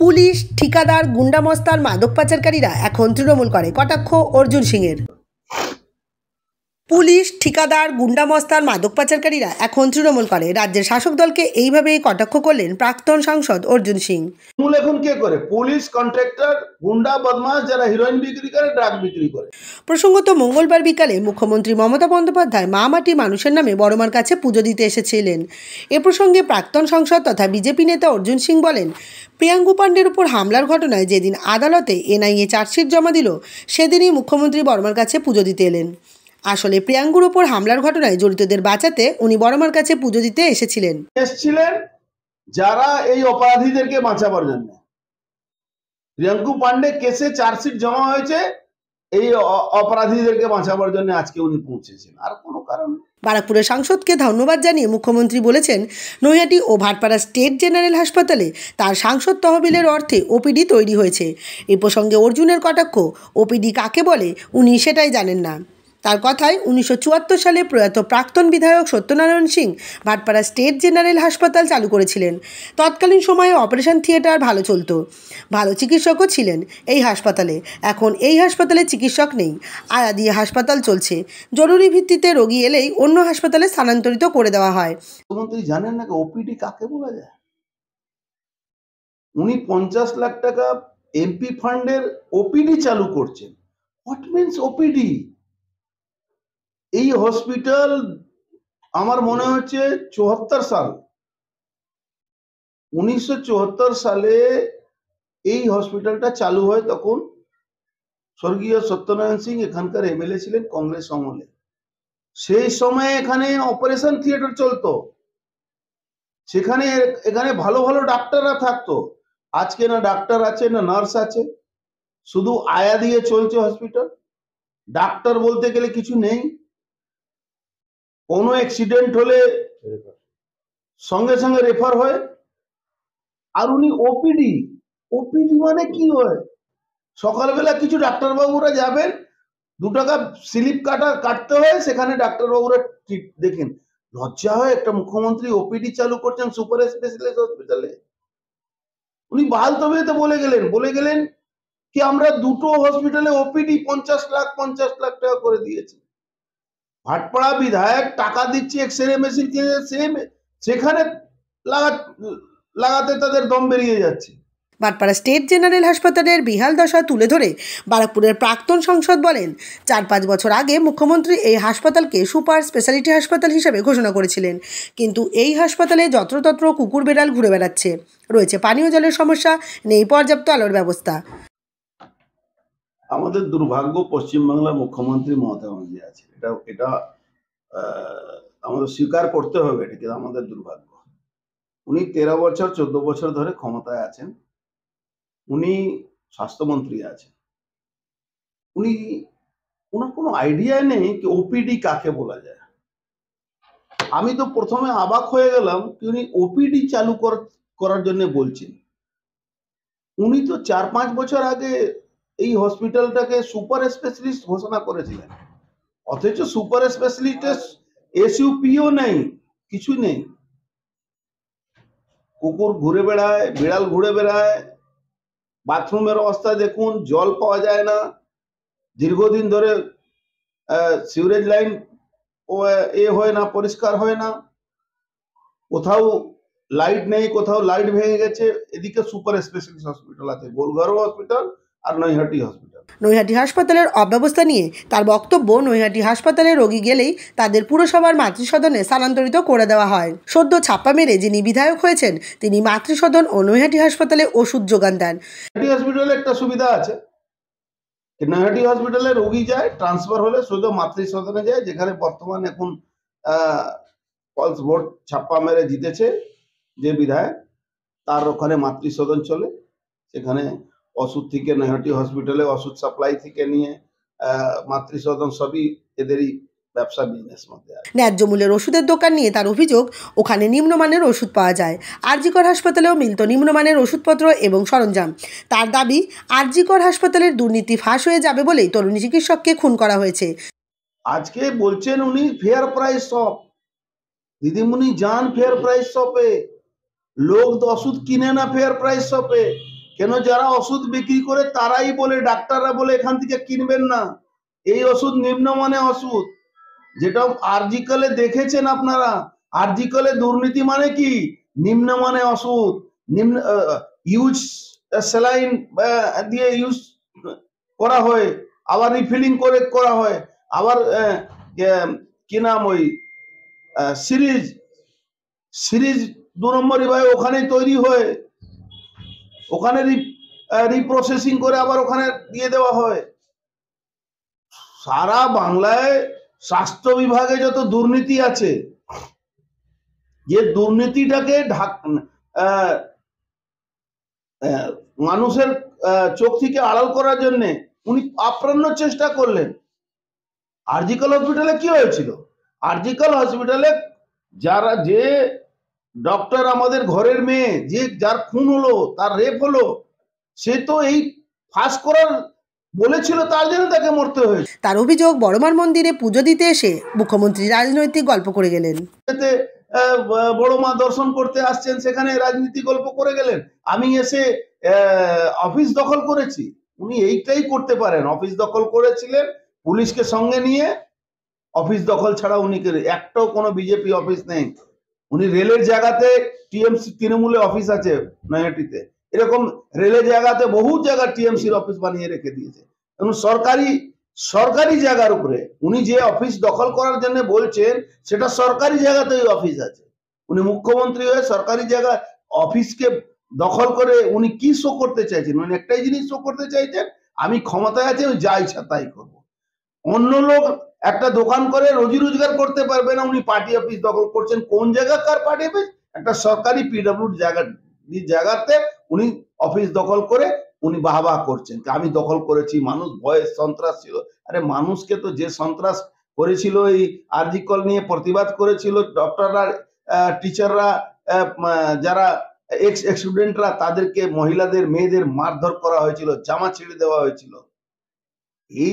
Police, ঠিকাদার, গুন্ডা মস্তান, মাদক পাচারকারীরা এখন তৃণমূল করে, কটাক্ষ অর্জুন সিংয়ের। পুলিশ, ঠিকাদার, গুন্ডা মস্তান, মাদক পাচারকারীরা এখন তৃণমূল করে, রাজ্যের শাসক দলকে এইভাবেই কটাক্ষ করলেন প্রাক্তন সাংসদ অর্জুন সিং। তৃণমূল এখন কে করে? পুলিশ, কন্ট্রাক্টর, গুন্ডা বদমাশ যারা হিরোইন বিক্রি করে, ড্রাগ বিক্রি করে। প্রসঙ্গত মঙ্গলবার বিকালে মুখ্যমন্ত্রী মমতা বন্দ্যোপাধ্যায় মা মাটি মানুষের নামে বড়মার কাছে পুজো দিতে এসেছিলেন। এ প্রসঙ্গে প্রাক্তন সাংসদ তথা বিজেপি নেতা অর্জুন সিং বলেন, প্রিয়াঙ্কু পাণ্ডের উপর হামলার ঘটনায় যেদিন আদালতে এনআইএ চার্জশিট জমা দিল, সেদিনই মুখ্যমন্ত্রী বড়মার কাছে পুজো দিতে এলেন। আসলে প্রিয়াঙ্কুর উপর হামলার ঘটনায় জড়িতদের বাঁচাতে উনি বড়মার কাছে পুজো দিতে এসেছিলেন যারা এই অপরাধীদেরকে বাঁচাবার জন্য। প্রিয়াঙ্কু পাণ্ডে কেসে চার্জশিট জমা হয়েছে এই অপরাধীদেরকে বাঁচাবার জন্য আজকে উনি পৌঁছেছেন, আর কোনো কারণ। বারাকপুরের সাংসদকে ধন্যবাদ জানিয়ে মুখ্যমন্ত্রী বলেছেন, নৈহাটি ও ভাটপাড়া স্টেট জেনারেল হাসপাতালে তার সাংসদ তহবিলের অর্থে ওপিডি তৈরি হয়েছে। এই প্রসঙ্গে অর্জুনের কটাক্ষ, ওপিডি কাকে বলে উনি সেটাই জানেন না। তার কথায় 1974 সালে প্রয়াত প্রাক্তন বিধায়ক সত্যনারায়ণ সিং ভাটপাড়া স্টেট জেনারেল হাসপাতাল চালু করেছিলেন। তৎকালীন সময়ে অপারেশন থিয়েটার ভালো চলত, ভালো চিকিৎসকও ছিলেন এই হাসপাতালে। এখন এই হাসপাতালে চিকিৎসক নেই, আয়া দিয়ে হাসপাতাল চলছে। জরুরি ভিত্তিতে রোগী এলেই অন্য হাসপাতালে স্থানান্তরিত করে দেওয়া হয়। মুখ্যমন্ত্রী জানেন না ওপিডি কাকে বলা যায়? উনি 50 লাখ টাকা এমপি ফান্ডের ওপিডি চালু করছেন। What means OPD? এই হসপিটাল আমার মনে হচ্ছে 74 সাল, 1974 সালে এই হসপিটালটা চালু হয়। তখন স্বর্গীয় সত্যনারায়ণ সিং এখানকার এমএলএ ছিলেন কংগ্রেস আমলে। সেই সময় এখানে অপারেশন থিয়েটার চলতো, সেখানে এখানে ভালো ভালো ডাক্তাররা থাকতো। আজকে না ডাক্তার আছে না নার্স আছে, শুধু আয়া দিয়ে চলছে হসপিটাল। ডাক্তার বলতে গেলে কিছু নেই। কোনো অ্যাক্সিডেন্ট হলে সঙ্গে সঙ্গে রেফার হয়। আর উনি ওপিডি, ওপিডি মানে কি হয়? সকালবেলা কিছু ডাক্তারবাবুরা যাবেন, 2 টাকা স্লিপ কাটতে হয়, সেখানে ডাক্তারবাবুরা দেখেন। লজ্জা হয় একটা মুখ্যমন্ত্রী ওপিডি চালু করছেন সুপার স্পেশালিস্ট হসপিটালে। উনি বাল তবিয়তে বলে গেলেন কি আমরা দুটো হসপিটালে ওপিডি 50 লাখ টাকা করে দিয়েছি। ভাটপাড়া বিধায়ক টাকা দিচ্ছে এক্সরে মেশিন কিনে, সেখানে লাগাতে তাদের দম বেরিয়ে যাচ্ছে। ভাটপাড়া স্টেট জেনারেল হাসপাতালের বিহাল দশা তুলে ধরে বারাকপুরের প্রাক্তন সাংসদ বলেন, 4-5 বছর আগে মুখ্যমন্ত্রী এই হাসপাতালকে সুপার স্পেশালিটি হাসপাতাল হিসেবে ঘোষণা করেছিলেন, কিন্তু এই হাসপাতালে যত্রতত্র কুকুর বেড়াল ঘুরে বেড়াচ্ছে। রয়েছে পানীয় জলের সমস্যা, নেই পর্যাপ্ত আলোর ব্যবস্থা। আমাদের দুর্ভাগ্য পশ্চিমবাংলার মুখ্যমন্ত্রী মমতা ব্যানার্জি আছে, এটা আমাদের স্বীকার করতে হবে। এটা কিন্তু আমাদের দুর্ভাগ্য। উনি 13 বছর 14 বছর ধরে ক্ষমতায় আছেন, উনি স্বাস্থ্যমন্ত্রী আছেন, উনার কোনো আইডিয়া নেই কি ওপিডি কাকে বলা যায়। আমি তো প্রথমে অবাক হয়ে গেলাম কি উনি ওপিডি চালু করার জন্য বলছেন। উনি তো 4-5 বছর আগে এই হসপিটালটাকে সুপার স্পেশালিস্ট ঘোষণা করেছিলেন, অথচ সুপার স্পেশালিস্টের এসইউপিও নেই, কিছু নেই। কুকুর ঘুরে বেড়ায়, বিড়াল ঘুরে বেড়ায়, বাথরুমের অবস্থা দেখুন, জল পাওয়া যায় না, দীর্ঘদিন ধরে সিউরেজ লাইন হয় না, পরিষ্কার হয় না, কোথাও লাইট নেই, কোথাও লাইট ভেঙে গেছে। এদিকে সুপার স্পেশালিস্ট হসপিটাল আছে, গোলঘর হসপিটাল আর নৈহাটি হসপিটাল। নৈহাটি হাসপাতালের অব্যবস্থা নিয়ে তার বক্তব্য, নৈহাটি হাসপাতালে রোগী গেলেই তাদের পুরসভার মাতৃসদনে স্থানান্তরিত করে দেওয়া হয়। সদ্য ছাপ্পা মেরে যিনি বিধায়ক হয়েছেন, তিনি মাতৃসদন ও নৈহাটি হাসপাতালে ওষুধ যোগান দেন। নৈহাটি হসপিটালে একটা সুবিধা আছে, নৈহাটি হসপিটালে রোগী যায়, ট্রান্সফার হলে শুধু মাতৃসদনে যায়, যেখানে বর্তমানে এখন পলস ভোট ছাপ্পা মেরে জিতেছে যে বিধায়ক, তার ওখানে মাতৃসদন চলে। সেখানে ওষুধ থেকে নৈহাটি হসপিটালে ওষুধ সাপ্লাই থেকে নিয়ে মাতৃসদন সবই এদেরই ব্যবসা, বিজনেস মধ্যে আছে। ন্যায্য মূল্যের ওষুধের দোকান নিয়ে তার অভিযোগ, ওখানে নিম্নমানের ওষুধ পাওয়া যায়। আরজিকর হাসপাতালেও মিলত নিম্নমানের ওষুধপত্র এবং সরঞ্জাম। তার দাবি, আরজিকর হাসপাতালের দুর্নীতি ফাঁস হয়ে যাবে বলেই তরুণী চিকিৎসককে খুন করা হয়েছে। আজকে বলছেন উনি ফেয়ার প্রাইস শপ। দিদিমণি যান ফেয়ার প্রাইস শপে, লোক ওষুধ কিনে না ফেয়ার প্রাইস শপে। কেন যারা ওষুধ বিক্রি করে তারাই বলে, ডাক্তাররা বলে এখান থেকে কিনবেন না, এই ওষুধ নিম্নমানের ওষুধ। যেটা আরজিকলে দেখেছেন আপনারা, আরজিকলে দুর্নীতি মানে কি, নিম্নমানের ওষুধ, নিম্ন ইউজ স্যালাইন দিয়ে ইউজ করা হয়, আবার রিফিলিং করে করা হয়, আবার কি নাম ওই সিরিজ সিরিজ 2 নম্বরই ভাই ওখানে তৈরি হয়, ওখানে রিপ্রসেসিং করে আবার ওখানে দিয়ে দেওয়া হয়। সারা বাংলায় স্বাস্থ্য বিভাগে যত দুর্নীতি আছে, যে দুর্নীতিটাকে মানুষের চোখ থেকে আড়াল করার জন্য উনি আপ্রাণ চেষ্টা করলেন। আরজিকর হসপিটালে কি হয়েছিল? আরজিকর হসপিটালে যারা, যে ডক্টর আমাদের ঘরের মেয়ে, যে যার খুন হলো, তার রেপ হলো, সে তো এই ফাঁস করার বলেছিল, তার জন্য তাকে মরতে হয়েছে। তার অভিযোগ, বড়মার মন্দিরে পুজো দিতে এসে মুখ্যমন্ত্রী রাজনৈতিক গল্প করে গেলেন। বড় মা দর্শন করতে আসছেন, সেখানে রাজনীতি গল্প করে গেলেন। আমি এসে অফিস দখল করেছি, উনি এইটাই করতে পারেন। অফিস দখল করেছিলেন, পুলিশকে সঙ্গে নিয়ে অফিস দখল ছাড়া উনি একটাও কোনো বিজেপি অফিস নেই। উনি রেলের জায়গাতে টিএমসি তৃণমূলে অফিস আছে নয়াটিতে, এরকম রেলের জায়গাতে বহু জায়গা টিএমসির অফিস বানিয়ে রেখে দিয়েছে। এবং সরকারি জায়গার উপরে উনি যে অফিস দখল করার জন্য বলছেন, সেটা সরকারি জায়গাতেই অফিস আছে। উনি মুখ্যমন্ত্রী হয়ে সরকারি জায়গা অফিসকে দখল করে উনি কি শো করতে চাইছেন? উনি একটাই জিনিস শো করতে চাইছেন, আমি ক্ষমতায় আছি, আমি যা ইচ্ছা তাই করবো। অন্য লোক একটা দোকান করে রোজি রোজগার করতে পারবে না, উনি পার্টি অফিস দখল করছেন। কোন জায়গাকার পার্টি অফিস? একটা সরকারি পিডব্লিউড জায়গাতে উনি অফিস দখল করে উনি বাহবা করছেন, আমি দখল করেছি, মানুষ ভয়ে সন্ত্রাস ছিল। আরে মানুষকে তো যে সন্ত্রাস করেছিল, এই আরজিকর নিয়ে প্রতিবাদ করেছিল, ডক্টররা, টিচাররা, যারা এক্স স্টুডেন্টরা, তাদেরকে, মহিলাদের, মেয়েদের মারধর করা হয়েছিল, জামা ছিঁড়ে দেওয়া হয়েছিল। এই